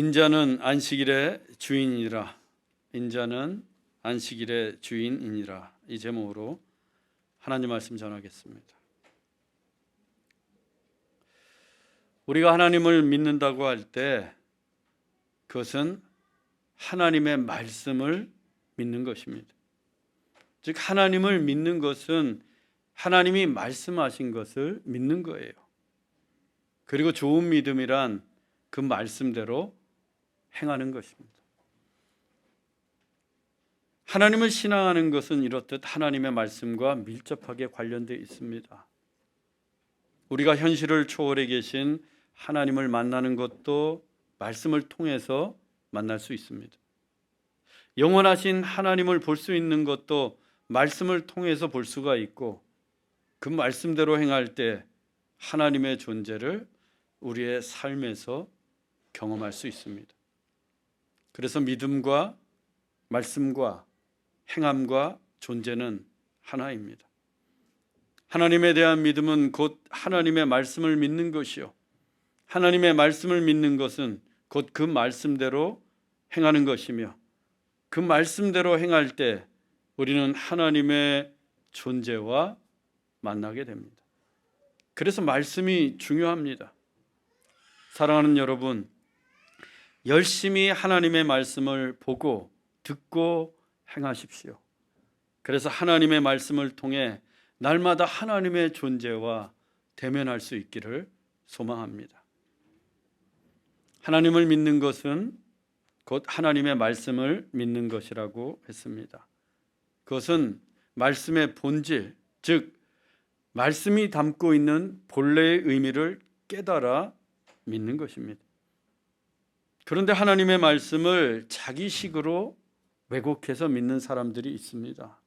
인자는 안식일의 주인이라. 인자는 안식일의 주인이니라. 이 제목으로 하나님 말씀 전하겠습니다. 우리가 하나님을 믿는다고 할 때 그것은 하나님의 말씀을 믿는 것입니다. 즉 하나님을 믿는 것은 하나님이 말씀하신 것을 믿는 거예요. 그리고 좋은 믿음이란 그 말씀대로 행하는 것입니다. 하나님을 신앙하는 것은 이렇듯 하나님의 말씀과 밀접하게 관련되어 있습니다. 우리가 현실을 초월해 계신 하나님을 만나는 것도 말씀을 통해서 만날 수 있습니다. 영원하신 하나님을 볼 수 있는 것도 말씀을 통해서 볼 수가 있고, 그 말씀대로 행할 때 하나님의 존재를 우리의 삶에서 경험할 수 있습니다. 그래서 믿음과 말씀과 행함과 존재는 하나입니다. 하나님에 대한 믿음은 곧 하나님의 말씀을 믿는 것이요, 하나님의 말씀을 믿는 것은 곧 그 말씀대로 행하는 것이며, 그 말씀대로 행할 때 우리는 하나님의 존재와 만나게 됩니다. 그래서 말씀이 중요합니다. 사랑하는 여러분, 열심히 하나님의 말씀을 보고 듣고 행하십시오. 그래서 하나님의 말씀을 통해 날마다 하나님의 존재와 대면할 수 있기를 소망합니다. 하나님을 믿는 것은 곧 하나님의 말씀을 믿는 것이라고 했습니다. 그것은 말씀의 본질, 즉 말씀이 담고 있는 본래의 의미를 깨달아 믿는 것입니다. 그런데 하나님의 말씀을 자기식으로 왜곡해서 믿는 사람들이 있습니다.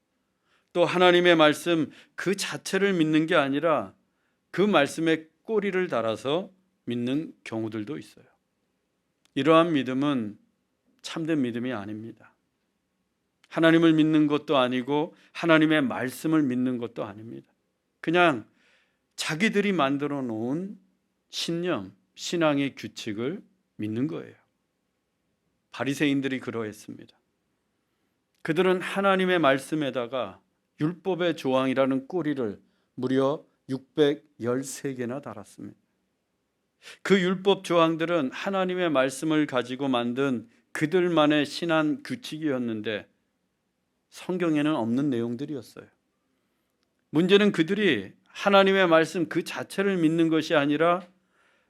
또 하나님의 말씀 그 자체를 믿는 게 아니라 그 말씀에 꼬리를 달아서 믿는 경우들도 있어요. 이러한 믿음은 참된 믿음이 아닙니다. 하나님을 믿는 것도 아니고 하나님의 말씀을 믿는 것도 아닙니다. 그냥 자기들이 만들어 놓은 신념, 신앙의 규칙을 믿는 거예요. 바리새인들이 그러했습니다. 그들은 하나님의 말씀에다가 율법의 조항이라는 꼬리를 무려 613개나 달았습니다. 그 율법 조항들은 하나님의 말씀을 가지고 만든 그들만의 신앙 규칙이었는데 성경에는 없는 내용들이었어요. 문제는 그들이 하나님의 말씀 그 자체를 믿는 것이 아니라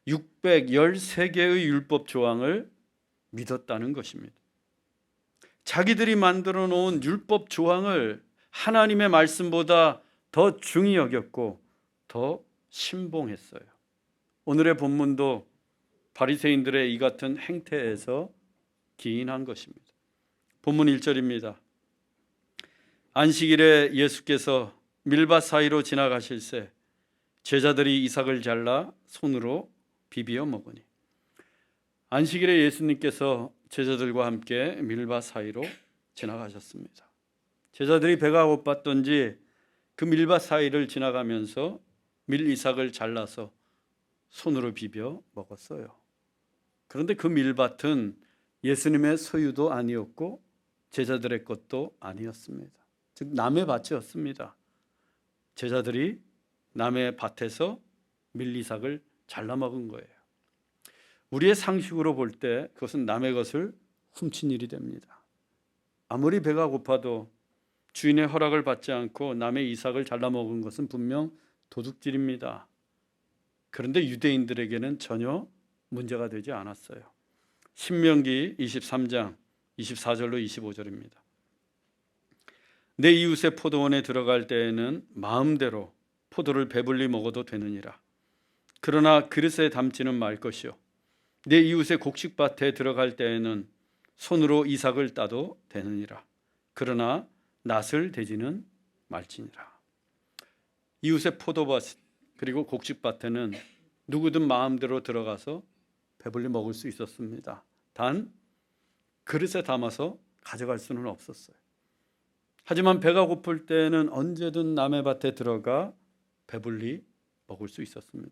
613개의 율법 조항을 믿었다는 것입니다. 자기들이 만들어 놓은 율법 조항을 하나님의 말씀보다 더 중히 여겼고 더 신봉했어요. 오늘의 본문도 바리새인들의 이 같은 행태에서 기인한 것입니다. 본문 1절입니다. 안식일에 예수께서 밀밭 사이로 지나가실새 제자들이 이삭을 잘라 손으로 비비어 먹으니. 안식일에 예수님께서 제자들과 함께 밀밭 사이로 지나가셨습니다. 제자들이 배가 고팠던지 그 밀밭 사이를 지나가면서 밀이삭을 잘라서 손으로 비벼 먹었어요. 그런데 그 밀밭은 예수님의 소유도 아니었고 제자들의 것도 아니었습니다. 즉 남의 밭이었습니다. 제자들이 남의 밭에서 밀이삭을 잘라 먹은 거예요. 우리의 상식으로 볼 때 그것은 남의 것을 훔친 일이 됩니다. 아무리 배가 고파도 주인의 허락을 받지 않고 남의 이삭을 잘라 먹은 것은 분명 도둑질입니다. 그런데 유대인들에게는 전혀 문제가 되지 않았어요. 신명기 23장 24절로 25절입니다. 내 이웃의 포도원에 들어갈 때에는 마음대로 포도를 배불리 먹어도 되느니라. 그러나 그릇에 담지는 말 것이요, 내 이웃의 곡식밭에 들어갈 때에는 손으로 이삭을 따도 되느니라. 그러나 낫을 대지는 말지니라. 이웃의 포도밭 그리고 곡식밭에는 누구든 마음대로 들어가서 배불리 먹을 수 있었습니다. 단 그릇에 담아서 가져갈 수는 없었어요. 하지만 배가 고플 때는 언제든 남의 밭에 들어가 배불리 먹을 수 있었습니다.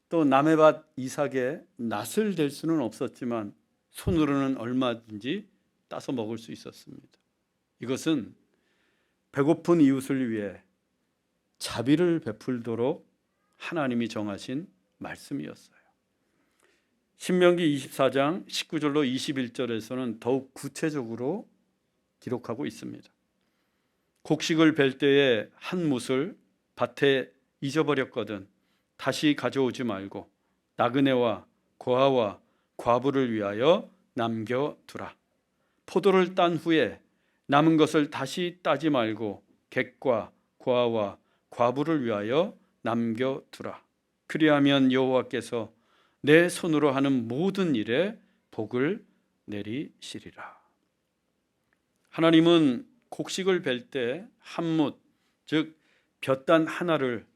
또 남의 밭 이삭에 낫을 댈 수는 없었지만 손으로는 얼마든지 따서 먹을 수 있었습니다. 이것은 배고픈 이웃을 위해 자비를 베풀도록 하나님이 정하신 말씀이었어요. 신명기 24장 19절로 21절에서는 더욱 구체적으로 기록하고 있습니다. 곡식을 벨 때에 한 뭇을 밭에 잊어버렸거든 다시 가져오지 말고 나그네와 고아와 과부를 위하여 남겨두라. 포도를 딴 후에 남은 것을 다시 따지 말고 객과 고아와 과부를 위하여 남겨두라. 그리하면 여호와께서 내 손으로 하는 모든 일에 복을 내리시리라. 하나님은 곡식을 벨 때 한 뭇, 즉 볕단 하나를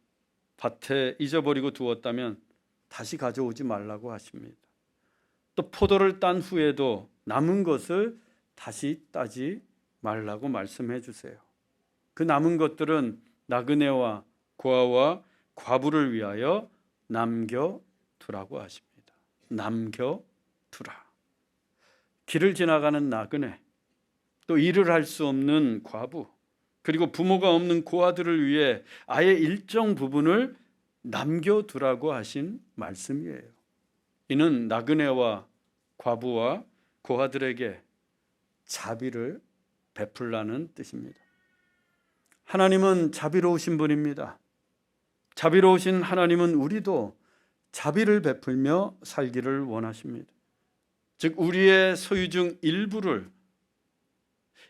밭에 잊어버리고 두었다면 다시 가져오지 말라고 하십니다. 또 포도를 딴 후에도 남은 것을 다시 따지 말라고 말씀해 주세요. 그 남은 것들은 나그네와 고아와 과부를 위하여 남겨두라고 하십니다. 남겨두라. 길을 지나가는 나그네, 또 일을 할 수 없는 과부, 그리고 부모가 없는 고아들을 위해 아예 일정 부분을 남겨두라고 하신 말씀이에요. 이는 나그네와 과부와 고아들에게 자비를 베풀라는 뜻입니다. 하나님은 자비로우신 분입니다. 자비로우신 하나님은 우리도 자비를 베풀며 살기를 원하십니다. 즉 우리의 소유 중 일부를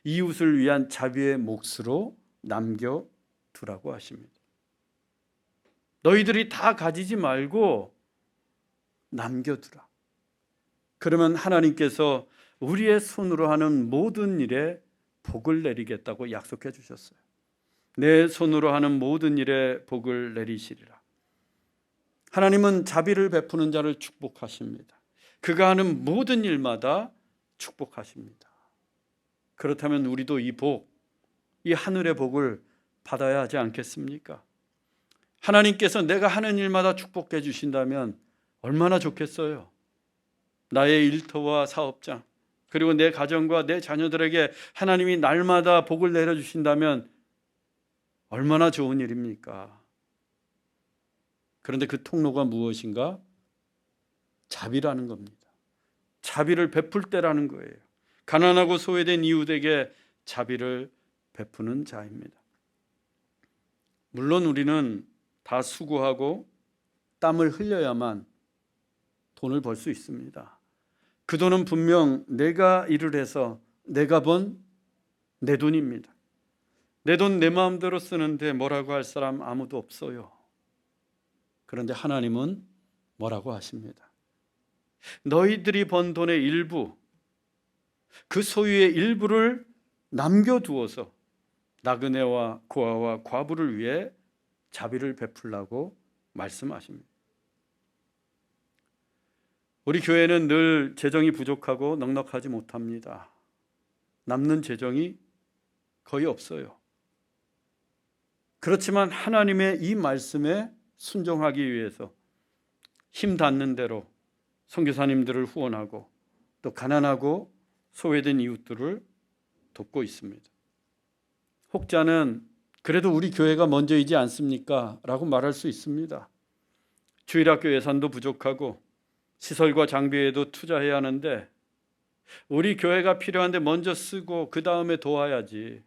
이웃을 위한 자비의 몫으로 남겨두라고 하십니다. 너희들이 다 가지지 말고 남겨두라. 그러면 하나님께서 우리의 손으로 하는 모든 일에 복을 내리겠다고 약속해 주셨어요. 내 손으로 하는 모든 일에 복을 내리시리라. 하나님은 자비를 베푸는 자를 축복하십니다. 그가 하는 모든 일마다 축복하십니다. 그렇다면 우리도 이 복, 이 하늘의 복을 받아야 하지 않겠습니까? 하나님께서 내가 하는 일마다 축복해 주신다면 얼마나 좋겠어요. 나의 일터와 사업장, 그리고 내 가정과 내 자녀들에게 하나님이 날마다 복을 내려주신다면 얼마나 좋은 일입니까? 그런데 그 통로가 무엇인가? 자비라는 겁니다. 자비를 베풀 때라는 거예요. 가난하고 소외된 이웃에게 자비를 베푸는 자입니다. 물론 우리는 다 수고하고 땀을 흘려야만 돈을 벌 수 있습니다. 그 돈은 분명 내가 일을 해서 내가 번 내 돈입니다. 내 돈 내 마음대로 쓰는데 뭐라고 할 사람 아무도 없어요. 그런데 하나님은 뭐라고 하십니다. 너희들이 번 돈의 일부, 그 소유의 일부를 남겨두어서 나그네와 고아와 과부를 위해 자비를 베풀라고 말씀하십니다. 우리 교회는 늘 재정이 부족하고 넉넉하지 못합니다. 남는 재정이 거의 없어요. 그렇지만 하나님의 이 말씀에 순종하기 위해서 힘 닿는 대로 선교사님들을 후원하고 또 가난하고 소외된 이웃들을 돕고 있습니다. 혹자는 그래도 우리 교회가 먼저이지 않습니까? 라고 말할 수 있습니다. 주일학교 예산도 부족하고 시설과 장비에도 투자해야 하는데 우리 교회가 필요한데 먼저 쓰고 그 다음에 도와야지.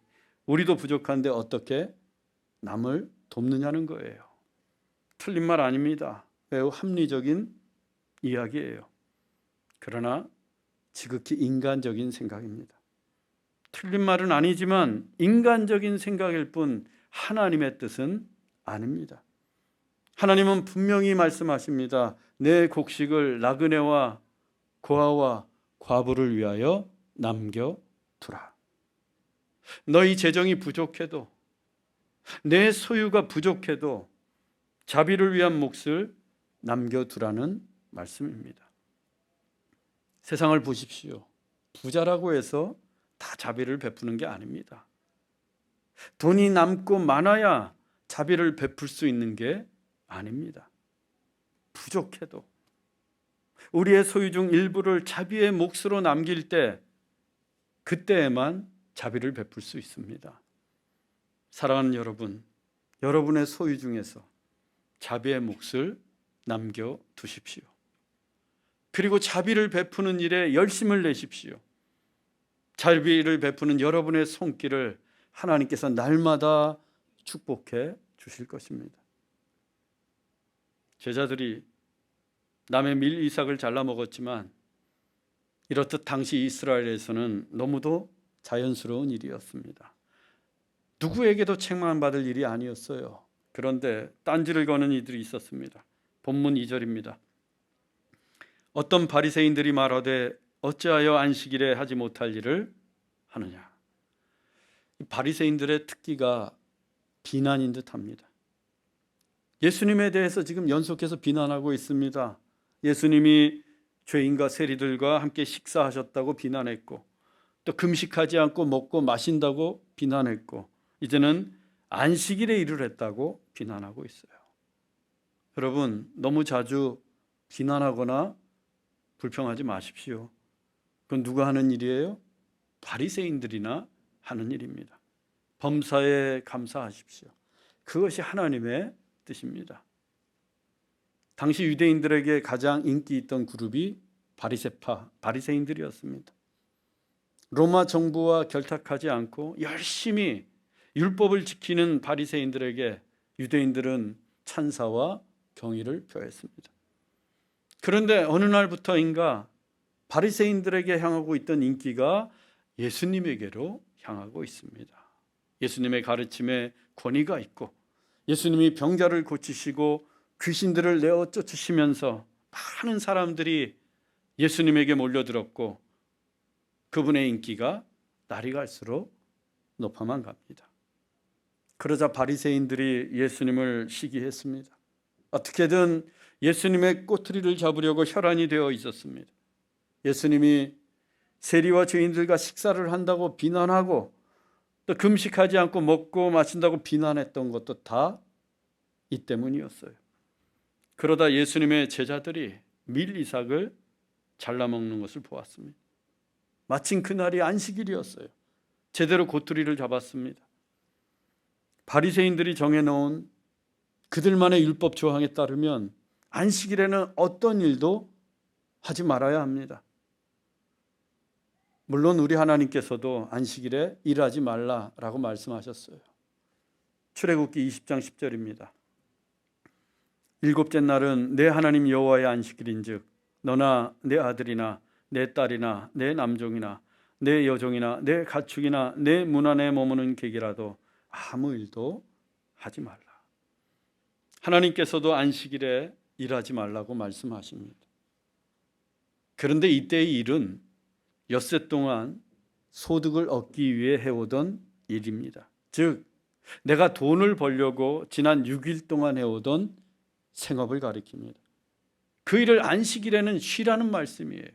우리도 부족한데 어떻게 남을 돕느냐는 거예요. 틀린 말 아닙니다. 매우 합리적인 이야기예요. 그러나 지극히 인간적인 생각입니다. 틀린 말은 아니지만 인간적인 생각일 뿐 하나님의 뜻은 아닙니다. 하나님은 분명히 말씀하십니다. 내 곡식을 나그네와 고아와 과부를 위하여 남겨두라. 너희 재정이 부족해도 내 소유가 부족해도 자비를 위한 몫을 남겨두라는 말씀입니다. 세상을 보십시오. 부자라고 해서 다 자비를 베푸는 게 아닙니다. 돈이 남고 많아야 자비를 베풀 수 있는 게 아닙니다. 부족해도 우리의 소유 중 일부를 자비의 몫으로 남길 때 그때에만 자비를 베풀 수 있습니다. 사랑하는 여러분, 여러분의 소유 중에서 자비의 몫을 남겨두십시오. 그리고 자비를 베푸는 일에 열심을 내십시오. 자비를 베푸는 여러분의 손길을 하나님께서 날마다 축복해 주실 것입니다. 제자들이 남의 밀 이삭을 잘라 먹었지만 이렇듯 당시 이스라엘에서는 너무도 자연스러운 일이었습니다. 누구에게도 책망받을 일이 아니었어요. 그런데 딴지를 거는 이들이 있었습니다. 본문 2절입니다. 어떤 바리새인들이 말하되 어찌하여 안식일에 하지 못할 일을 하느냐. 바리새인들의 특기가 비난인 듯합니다. 예수님에 대해서 지금 연속해서 비난하고 있습니다. 예수님이 죄인과 세리들과 함께 식사하셨다고 비난했고, 또 금식하지 않고 먹고 마신다고 비난했고, 이제는 안식일에 일을 했다고 비난하고 있어요. 여러분, 너무 자주 비난하거나 불평하지 마십시오. 그건 누가 하는 일이에요? 바리새인들이나 하는 일입니다. 범사에 감사하십시오. 그것이 하나님의 뜻입니다. 당시 유대인들에게 가장 인기 있던 그룹이 바리새파, 바리새인들이었습니다. 로마 정부와 결탁하지 않고 열심히 율법을 지키는 바리새인들에게 유대인들은 찬사와 경의를 표했습니다. 그런데 어느 날부터인가 바리새인들에게 향하고 있던 인기가 예수님에게로 향하고 있습니다. 예수님의 가르침에 권위가 있고 예수님이 병자를 고치시고 귀신들을 내어 쫓으시면서 많은 사람들이 예수님에게 몰려들었고 그분의 인기가 날이 갈수록 높아만 갑니다. 그러자 바리새인들이 예수님을 시기했습니다. 어떻게든 예수님의 꼬투리를 잡으려고 혈안이 되어 있었습니다. 예수님이 세리와 죄인들과 식사를 한다고 비난하고 또 금식하지 않고 먹고 마신다고 비난했던 것도 다 이 때문이었어요. 그러다 예수님의 제자들이 밀 이삭을 잘라 먹는 것을 보았습니다. 마침 그날이 안식일이었어요. 제대로 꼬투리를 잡았습니다. 바리새인들이 정해놓은 그들만의 율법 조항에 따르면 안식일에는 어떤 일도 하지 말아야 합니다. 물론 우리 하나님께서도 안식일에 일하지 말라라고 말씀하셨어요. 출애굽기 20장 10절입니다. 일곱째 날은 내 하나님 여호와의 안식일인즉 너나 내 아들이나 내 딸이나 내 남종이나 내 여종이나 내 가축이나 내 문 안에 머무는 객이라도 아무 일도 하지 말라. 하나님께서도 안식일에 일하지 말라고 말씀하십니다. 그런데 이때의 일은 엿새 동안 소득을 얻기 위해 해오던 일입니다. 즉 내가 돈을 벌려고 지난 6일 동안 해오던 생업을 가리킵니다. 그 일을 안식일에는 쉬라는 말씀이에요.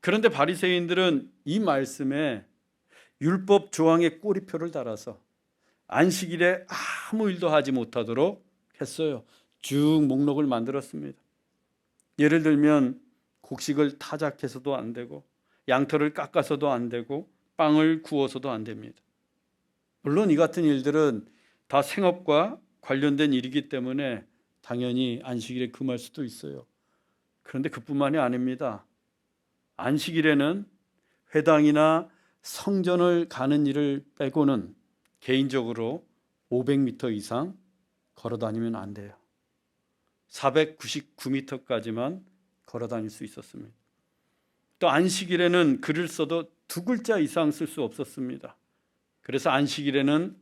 그런데 바리새인들은 이 말씀에 율법 조항의 꼬리표를 달아서 안식일에 아무 일도 하지 못하도록 했어요. 쭉 목록을 만들었습니다. 예를 들면 곡식을 타작해서도 안 되고 양털을 깎아서도 안 되고 빵을 구워서도 안 됩니다. 물론 이 같은 일들은 다 생업과 관련된 일이기 때문에 당연히 안식일에 금할 수도 있어요. 그런데 그뿐만이 아닙니다. 안식일에는 회당이나 성전을 가는 일을 빼고는 개인적으로 500m 이상 걸어 다니면 안 돼요. 499m까지만 걸어 다닐 수 있었습니다. 또 안식일에는 글을 써도 2글자 이상 쓸 수 없었습니다. 그래서 안식일에는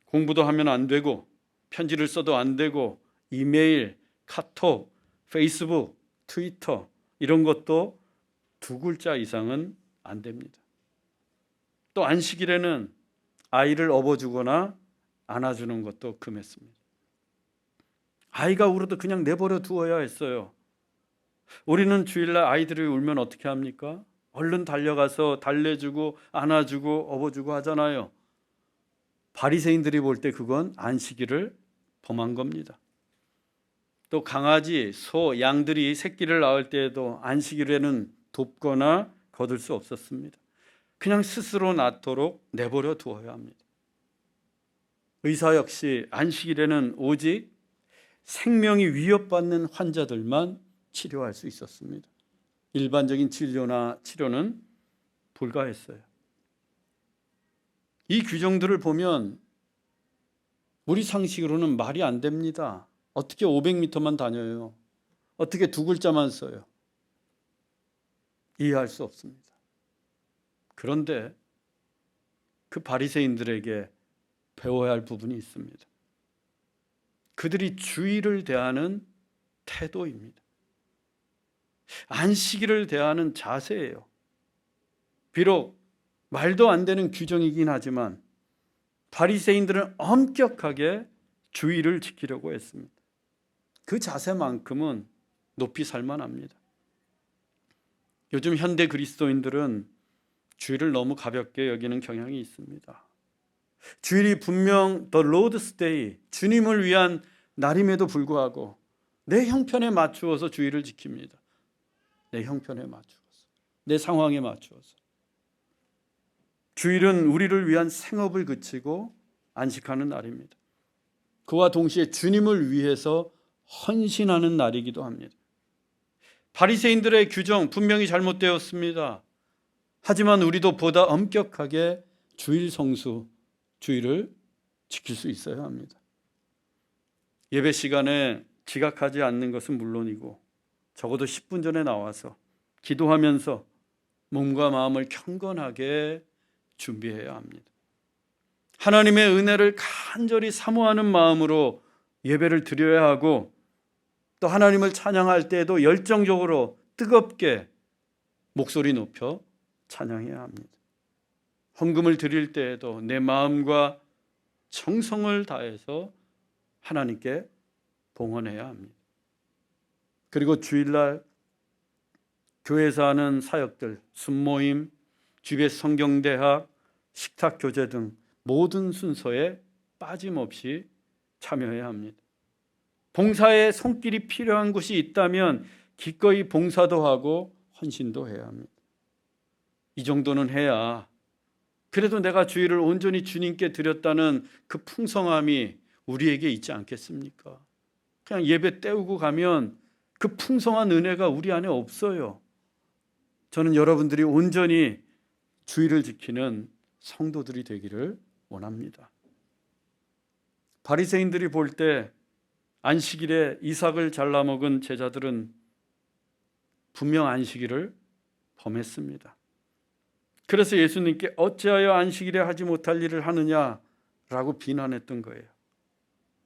공부도 하면 안 되고 편지를 써도 안 되고 이메일, 카톡, 페이스북, 트위터 이런 것도 2글자 이상은 안 됩니다. 또 안식일에는 아이를 업어주거나 안아주는 것도 금했습니다. 아이가 울어도 그냥 내버려 두어야 했어요. 우리는 주일날 아이들이 울면 어떻게 합니까? 얼른 달려가서 달래주고 안아주고 업어주고 하잖아요. 바리새인들이 볼 때 그건 안식일을 범한 겁니다. 또 강아지, 소, 양들이 새끼를 낳을 때에도 안식일에는 돕거나 거둘 수 없었습니다. 그냥 스스로 낳도록 내버려 두어야 합니다. 의사 역시 안식일에는 오직 생명이 위협받는 환자들만 치료할 수 있었습니다. 일반적인 진료나 치료는 불가했어요. 이 규정들을 보면 우리 상식으로는 말이 안 됩니다. 어떻게 500m만 다녀요? 어떻게 두 글자만 써요? 이해할 수 없습니다. 그런데 그 바리새인들에게 배워야 할 부분이 있습니다. 그들이 주일을 대하는 태도입니다. 안식일을 대하는 자세예요. 비록 말도 안 되는 규정이긴 하지만 바리새인들은 엄격하게 주일을 지키려고 했습니다. 그 자세만큼은 높이 살만합니다. 요즘 현대 그리스도인들은 주일을 너무 가볍게 여기는 경향이 있습니다. 주일이 분명 The Lord's Day, 주님을 위한 날임에도 불구하고 내 형편에 맞추어서 주일을 지킵니다. 내 형편에 맞추어서, 내 상황에 맞추어서. 주일은 우리를 위한 생업을 그치고 안식하는 날입니다. 그와 동시에 주님을 위해서 헌신하는 날이기도 합니다. 바리새인들의 규정 분명히 잘못되었습니다. 하지만 우리도 보다 엄격하게 주일 성수, 주일을 지킬 수 있어야 합니다. 예배 시간에 지각하지 않는 것은 물론이고 적어도 10분 전에 나와서 기도하면서 몸과 마음을 경건하게 준비해야 합니다. 하나님의 은혜를 간절히 사모하는 마음으로 예배를 드려야 하고 또 하나님을 찬양할 때에도 열정적으로 뜨겁게 목소리 높여 찬양해야 합니다. 헌금을 드릴 때에도 내 마음과 정성을 다해서 하나님께 봉헌해야 합니다. 그리고 주일날 교회에서 하는 사역들, 순모임, 주배 성경대학, 식탁교제 등 모든 순서에 빠짐없이 참여해야 합니다. 봉사에 손길이 필요한 곳이 있다면 기꺼이 봉사도 하고 헌신도 해야 합니다. 이 정도는 해야 그래도 내가 주일을 온전히 주님께 드렸다는 그 풍성함이 우리에게 있지 않겠습니까? 그냥 예배 때우고 가면 그 풍성한 은혜가 우리 안에 없어요. 저는 여러분들이 온전히 주일을 지키는 성도들이 되기를 원합니다. 바리새인들이 볼 때 안식일에 이삭을 잘라 먹은 제자들은 분명 안식일을 범했습니다. 그래서 예수님께 어찌하여 안식일에 하지 못할 일을 하느냐라고 비난했던 거예요.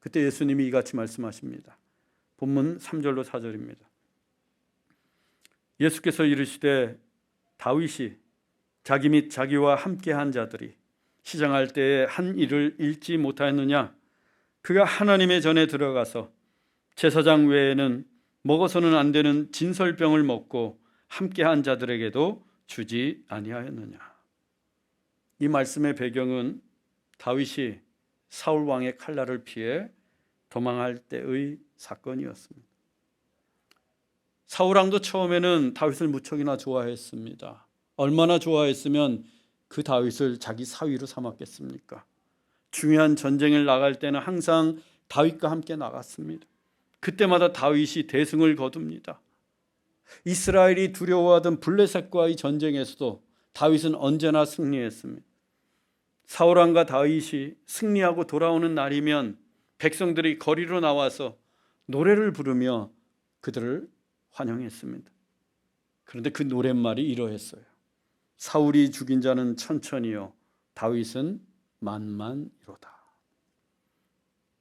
그때 예수님이 이같이 말씀하십니다. 본문 3절로 4절입니다. 예수께서 이르시되 다윗이 자기 및 자기와 함께한 자들이 시장할 때에 한 일을 잃지 못하였느냐? 그가 하나님의 전에 들어가서 제사장 외에는 먹어서는 안 되는 진설병을 먹고 함께한 자들에게도 주지 아니하였느냐? 이 말씀의 배경은 다윗이 사울 왕의 칼날을 피해 도망할 때의 사건이었습니다. 사울 왕도 처음에는 다윗을 무척이나 좋아했습니다. 얼마나 좋아했으면 그 다윗을 자기 사위로 삼았겠습니까? 중요한 전쟁을 나갈 때는 항상 다윗과 함께 나갔습니다. 그때마다 다윗이 대승을 거둡니다. 이스라엘이 두려워하던 블레셋과의 전쟁에서도 다윗은 언제나 승리했습니다. 사울 왕과 다윗이 승리하고 돌아오는 날이면 백성들이 거리로 나와서 노래를 부르며 그들을 환영했습니다. 그런데 그 노랫말이 이러했어요. 사울이 죽인 자는 천천히요 다윗은 만만이로다.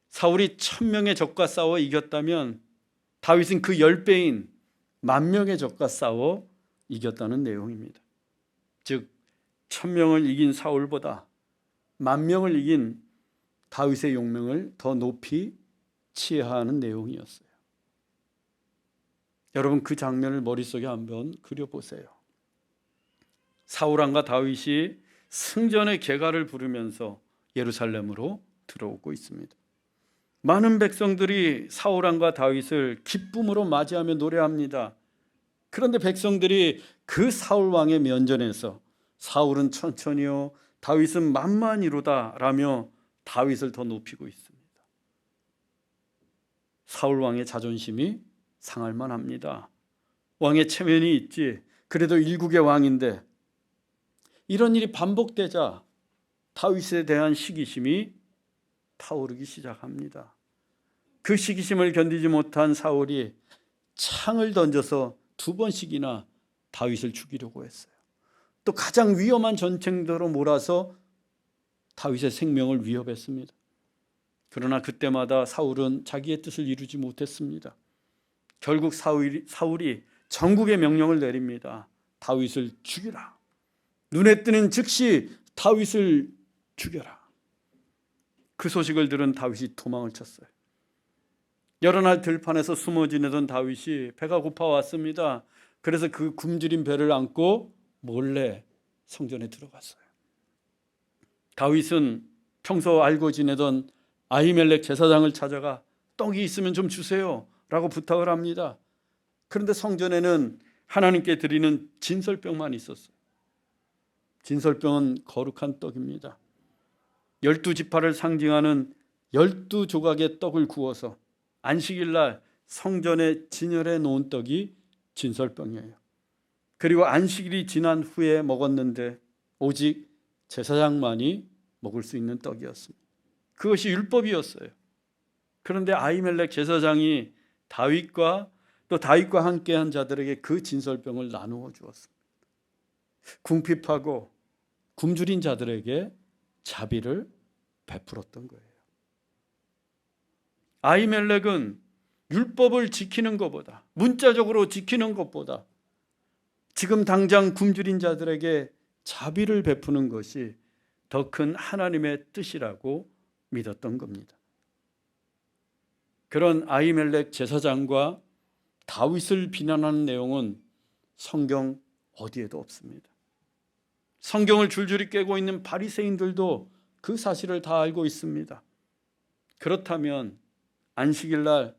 사울이 1000명의 적과 싸워 이겼다면 다윗은 그 10배인 10,000명의 적과 싸워 이겼다는 내용입니다. 즉 1000명을 이긴 사울보다 10,000명을 이긴 다윗의 용명을 더 높이 치하하는 내용이었어요. 여러분 그 장면을 머릿속에 한번 그려보세요. 사울왕과 다윗이 승전의 개가를 부르면서 예루살렘으로 들어오고 있습니다. 많은 백성들이 사울 왕과 다윗을 기쁨으로 맞이하며 노래합니다. 그런데 백성들이 그 사울 왕의 면전에서 사울은 천천히요 다윗은 만만이로다 라며 다윗을 더 높이고 있습니다. 사울 왕의 자존심이 상할 만합니다. 왕의 체면이 있지, 그래도 일국의 왕인데. 이런 일이 반복되자 다윗에 대한 시기심이 타오르기 시작합니다. 그 시기심을 견디지 못한 사울이 창을 던져서 2번씩이나 다윗을 죽이려고 했어요. 또 가장 위험한 전쟁터로 몰아서 다윗의 생명을 위협했습니다. 그러나 그때마다 사울은 자기의 뜻을 이루지 못했습니다. 결국 사울이 전국의 명령을 내립니다. 다윗을 죽이라. 눈에 뜨는 즉시 다윗을 죽여라. 그 소식을 들은 다윗이 도망을 쳤어요. 여러 날 들판에서 숨어 지내던 다윗이 배가 고파왔습니다. 그래서 그 굶주린 배를 안고 몰래 성전에 들어갔어요. 다윗은 평소 알고 지내던 아히멜렉 제사장을 찾아가 떡이 있으면 좀 주세요 라고 부탁을 합니다. 그런데 성전에는 하나님께 드리는 진설병만 있었어요. 진설병은 거룩한 떡입니다. 12지파를 상징하는 12조각의 떡을 구워서 안식일날 성전에 진열해 놓은 떡이 진설병이에요. 그리고 안식일이 지난 후에 먹었는데 오직 제사장만이 먹을 수 있는 떡이었습니다. 그것이 율법이었어요. 그런데 아히멜렉 제사장이 다윗과 함께한 자들에게 그 진설병을 나누어 주었습니다. 궁핍하고 굶주린 자들에게 자비를 베풀었던 거예요. 아히멜렉은 율법을 지키는 것보다, 문자적으로 지키는 것보다 지금 당장 굶주린 자들에게 자비를 베푸는 것이 더 큰 하나님의 뜻이라고 믿었던 겁니다. 그런 아히멜렉 제사장과 다윗을 비난하는 내용은 성경 어디에도 없습니다. 성경을 줄줄이 깨고 있는 바리새인들도 그 사실을 다 알고 있습니다. 그렇다면 안식일날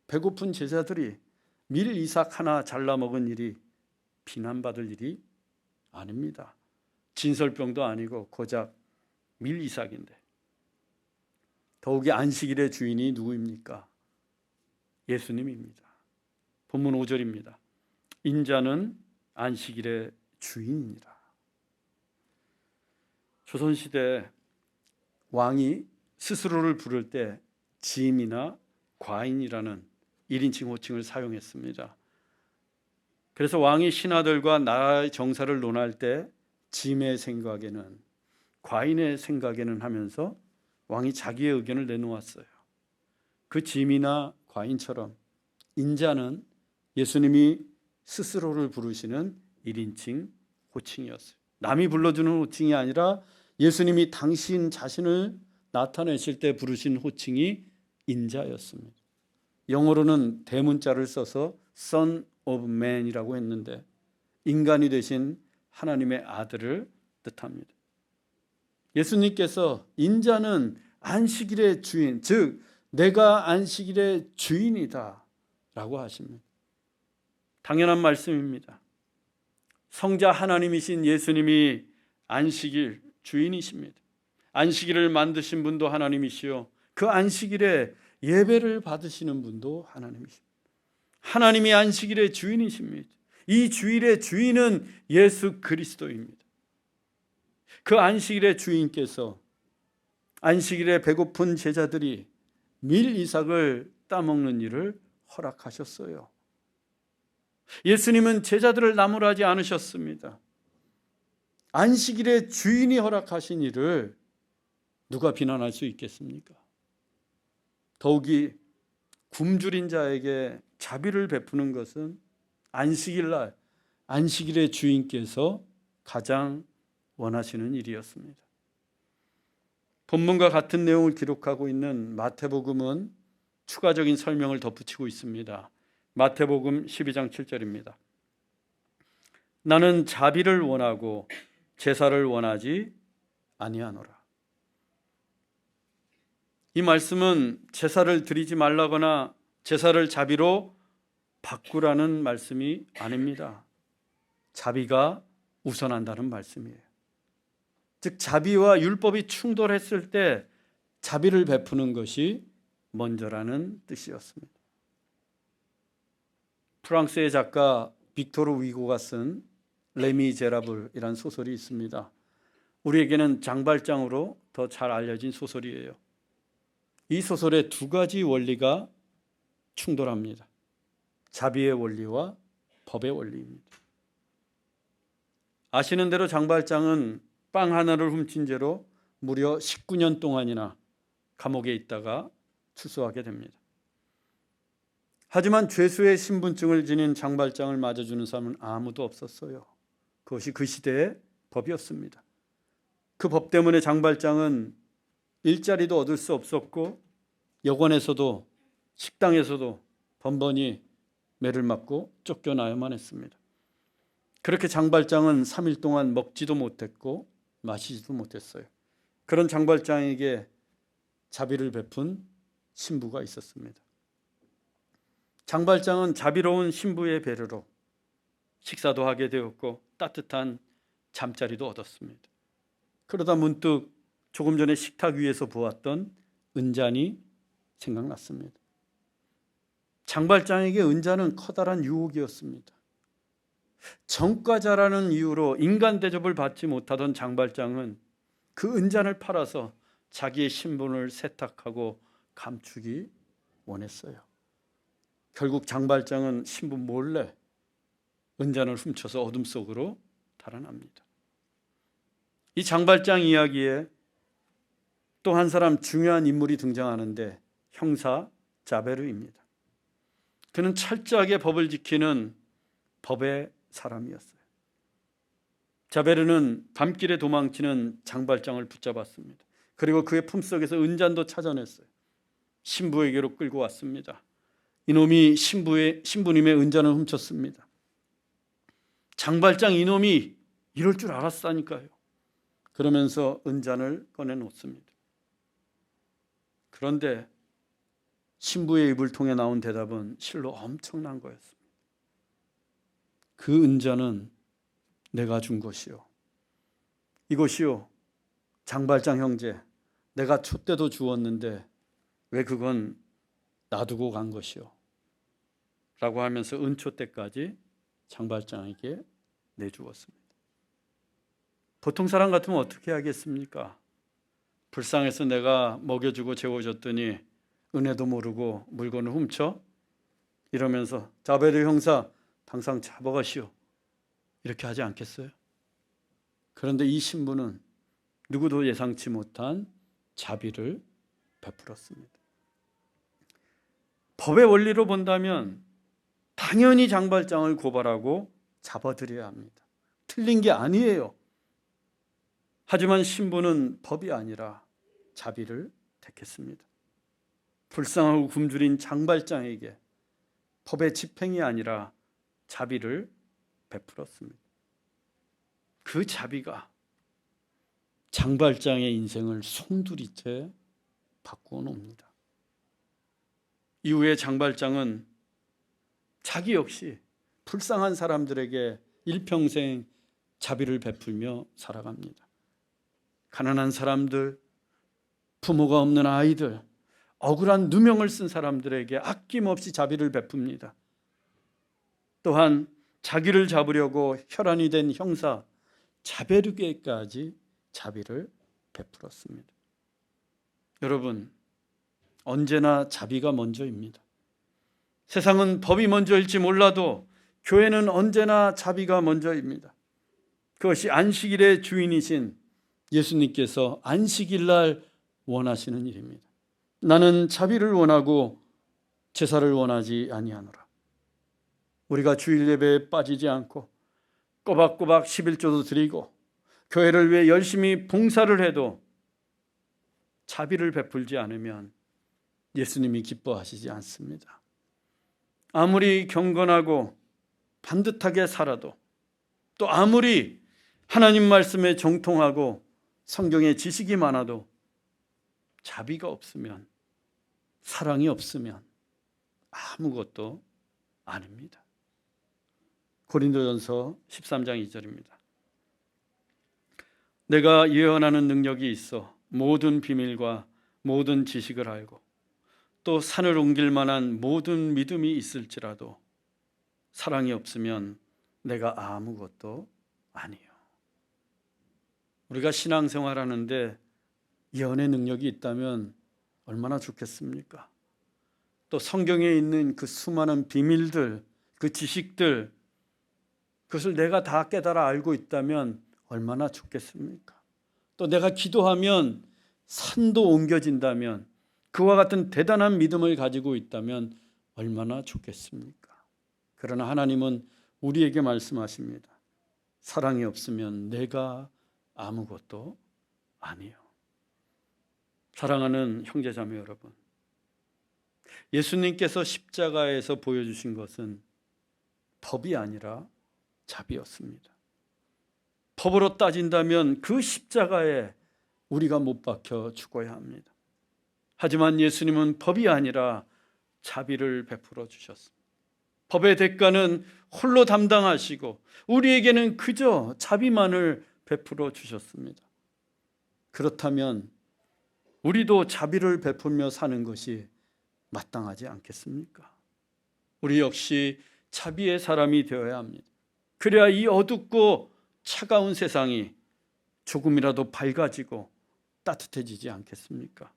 배고픈 제자들이 밀 이삭 하나 잘라 먹은 일이 비난받을 일이 아닙니다. 진설병도 아니고 고작 밀 이삭인데. 더욱이 안식일의 주인이 누구입니까? 예수님입니다. 본문 5절입니다. 인자는 안식일의 주인이니라. 조선시대 왕이 스스로를 부를 때 짐이나 과인이라는 1인칭 호칭을 사용했습니다. 그래서 왕이 신하들과 나라의 정사를 논할 때 짐의 생각에는, 과인의 생각에는 하면서 왕이 자기의 의견을 내놓았어요. 그 짐이나 과인처럼 인자는 예수님이 스스로를 부르시는 1인칭 호칭이었어요. 남이 불러주는 호칭이 아니라 예수님이 당신 자신을 나타내실 때 부르신 호칭이 인자였습니다. 영어로는 대문자를 써서 Son of Man이라고 했는데 인간이 되신 하나님의 아들을 뜻합니다. 예수님께서 인자는 안식일의 주인, 즉 내가 안식일의 주인이다 라고 하십니다. 당연한 말씀입니다. 성자 하나님이신 예수님이 안식일 주인이십니다. 안식일을 만드신 분도 하나님이시요 그 안식일에 예배를 받으시는 분도 하나님이십니다. 하나님이 안식일의 주인이십니다. 이 주일의 주인은 예수 그리스도입니다. 그 안식일의 주인께서 안식일에 배고픈 제자들이 밀 이삭을 따먹는 일을 허락하셨어요. 예수님은 제자들을 나무라지 않으셨습니다. 안식일의 주인이 허락하신 일을 누가 비난할 수 있겠습니까? 더욱이 굶주린 자에게 자비를 베푸는 것은 안식일날 안식일의 주인께서 가장 원하시는 일이었습니다. 본문과 같은 내용을 기록하고 있는 마태복음은 추가적인 설명을 덧붙이고 있습니다. 마태복음 12장 7절입니다. 나는 자비를 원하고 제사를 원하지 아니하노라. 이 말씀은 제사를 드리지 말라거나 제사를 자비로 바꾸라는 말씀이 아닙니다. 자비가 우선한다는 말씀이에요. 즉 자비와 율법이 충돌했을 때 자비를 베푸는 것이 먼저라는 뜻이었습니다. 프랑스의 작가 빅토르 위고가 쓴 레미제라블이라는 소설이 있습니다. 우리에게는 장발장으로 더 잘 알려진 소설이에요. 이 소설의 두 가지 원리가 충돌합니다. 자비의 원리와 법의 원리입니다. 아시는 대로 장발장은 빵 하나를 훔친 죄로 무려 19년 동안이나 감옥에 있다가 출소하게 됩니다. 하지만 죄수의 신분증을 지닌 장발장을 맞아주는 사람은 아무도 없었어요. 그것이 그 시대의 법이었습니다. 그 법 때문에 장발장은 일자리도 얻을 수 없었고 여관에서도 식당에서도 번번이 매를 맞고 쫓겨나야만 했습니다. 그렇게 장발장은 3일 동안 먹지도 못했고 마시지도 못했어요. 그런 장발장에게 자비를 베푼 신부가 있었습니다. 장발장은 자비로운 신부의 배려로 식사도 하게 되었고 따뜻한 잠자리도 얻었습니다. 그러다 문득 조금 전에 식탁 위에서 보았던 은잔이 생각났습니다. 장발장에게 은잔은 커다란 유혹이었습니다. 정과자라는 이유로 인간 대접을 받지 못하던 장발장은 그 은잔을 팔아서 자기의 신분을 세탁하고 감추기 원했어요. 결국 장발장은 신부 몰래 은잔을 훔쳐서 어둠 속으로 달아납니다. 이 장발장 이야기에 또 한 사람 중요한 인물이 등장하는데 형사 자베르입니다. 그는 철저하게 법을 지키는 법의 사람이었어요. 자베르는 밤길에 도망치는 장발장을 붙잡았습니다. 그리고 그의 품속에서 은잔도 찾아냈어요. 신부에게로 끌고 왔습니다. 이놈이 신부님의 은잔을 훔쳤습니다. 장발장 이놈이 이럴 줄 알았다니까요. 그러면서 은잔을 꺼내놓습니다. 그런데 신부의 입을 통해 나온 대답은 실로 엄청난 거였습니다. 그 은잔은 내가 준 것이요. 이것이요, 장발장 형제, 내가 촛대도 주었는데 왜 그건 놔두고 간 것이요? 라고 하면서 은촛대까지 장발장에게 내주었습니다. 보통 사람 같으면 어떻게 하겠습니까? 불쌍해서 내가 먹여주고 재워줬더니 은혜도 모르고 물건을 훔쳐? 이러면서 자베르 형사 당장 잡아가시오. 이렇게 하지 않겠어요? 그런데 이 신부는 누구도 예상치 못한 자비를 베풀었습니다. 법의 원리로 본다면 당연히 장발장을 고발하고 잡아들여야 합니다. 틀린 게 아니에요. 하지만 신부는 법이 아니라 자비를 택했습니다. 불쌍하고 굶주린 장발장에게 법의 집행이 아니라 자비를 베풀었습니다. 그 자비가 장발장의 인생을 송두리째 바꾸어 놓습니다. 이후에 장발장은 자기 역시 불쌍한 사람들에게 일평생 자비를 베풀며 살아갑니다. 가난한 사람들, 부모가 없는 아이들, 억울한 누명을 쓴 사람들에게 아낌없이 자비를 베풉니다. 또한 자기를 잡으려고 혈안이 된 형사 자베르에게까지 자비를 베풀었습니다. 여러분, 언제나 자비가 먼저입니다. 세상은 법이 먼저일지 몰라도 교회는 언제나 자비가 먼저입니다. 그것이 안식일의 주인이신 예수님께서 안식일날 원하시는 일입니다. 나는 자비를 원하고 제사를 원하지 아니하노라. 우리가 주일 예배에 빠지지 않고 꼬박꼬박 11조도 드리고 교회를 위해 열심히 봉사를 해도 자비를 베풀지 않으면 예수님이 기뻐하시지 않습니다. 아무리 경건하고 반듯하게 살아도, 또 아무리 하나님 말씀에 정통하고 성경의 지식이 많아도 자비가 없으면, 사랑이 없으면 아무것도 아닙니다. 고린도전서 13장 2절입니다. 내가 예언하는 능력이 있어 모든 비밀과 모든 지식을 알고 또 산을 옮길 만한 모든 믿음이 있을지라도 사랑이 없으면 내가 아무것도 아니요. 우리가 신앙생활하는데 예언의 능력이 있다면 얼마나 좋겠습니까? 또 성경에 있는 그 수많은 비밀들, 그 지식들, 그것을 내가 다 깨달아 알고 있다면 얼마나 좋겠습니까? 또 내가 기도하면 산도 옮겨진다면, 그와 같은 대단한 믿음을 가지고 있다면 얼마나 좋겠습니까? 그러나 하나님은 우리에게 말씀하십니다. 사랑이 없으면 내가 아무것도 아니요. 사랑하는 형제자매 여러분, 예수님께서 십자가에서 보여주신 것은 법이 아니라 자비였습니다. 법으로 따진다면 그 십자가에 우리가 못 박혀 죽어야 합니다. 하지만 예수님은 법이 아니라 자비를 베풀어 주셨습니다. 법의 대가는 홀로 담당하시고 우리에게는 그저 자비만을 베풀어 주셨습니다. 그렇다면 우리도 자비를 베풀며 사는 것이 마땅하지 않겠습니까? 우리 역시 자비의 사람이 되어야 합니다. 그래야 이 어둡고 차가운 세상이 조금이라도 밝아지고 따뜻해지지 않겠습니까?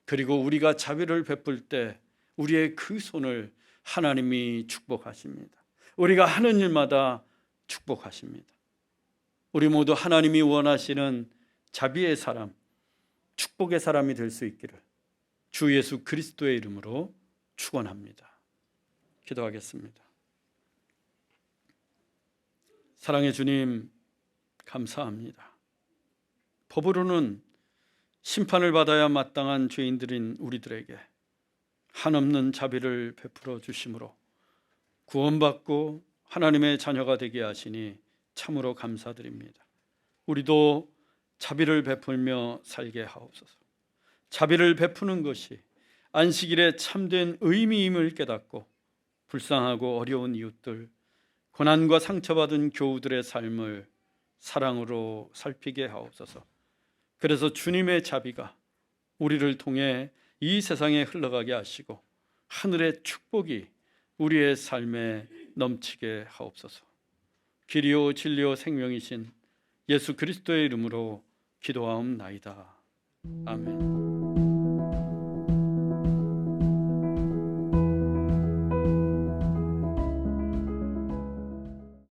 그리고 우리가 자비를 베풀 때 우리의 그 손을 하나님이 축복하십니다. 우리가 하는 일마다 축복하십니다. 우리 모두 하나님이 원하시는 자비의 사람, 축복의 사람이 될 수 있기를 주 예수 그리스도의 이름으로 축원합니다. 기도하겠습니다. 사랑의 주님, 감사합니다. 법으로는 심판을 받아야 마땅한 죄인들인 우리들에게 한없는 자비를 베풀어 주심으로 구원받고 하나님의 자녀가 되게 하시니 참으로 감사드립니다. 우리도 자비를 베풀며 살게 하옵소서. 자비를 베푸는 것이 안식일의 참된 의미임을 깨닫고 불쌍하고 어려운 이웃들, 고난과 상처받은 교우들의 삶을 사랑으로 살피게 하옵소서. 그래서 주님의 자비가 우리를 통해 이 세상에 흘러가게 하시고 하늘의 축복이 우리의 삶에 넘치게 하옵소서. 길이요 진리요 생명이신 예수 그리스도의 이름으로 기도하옵나이다. 아멘.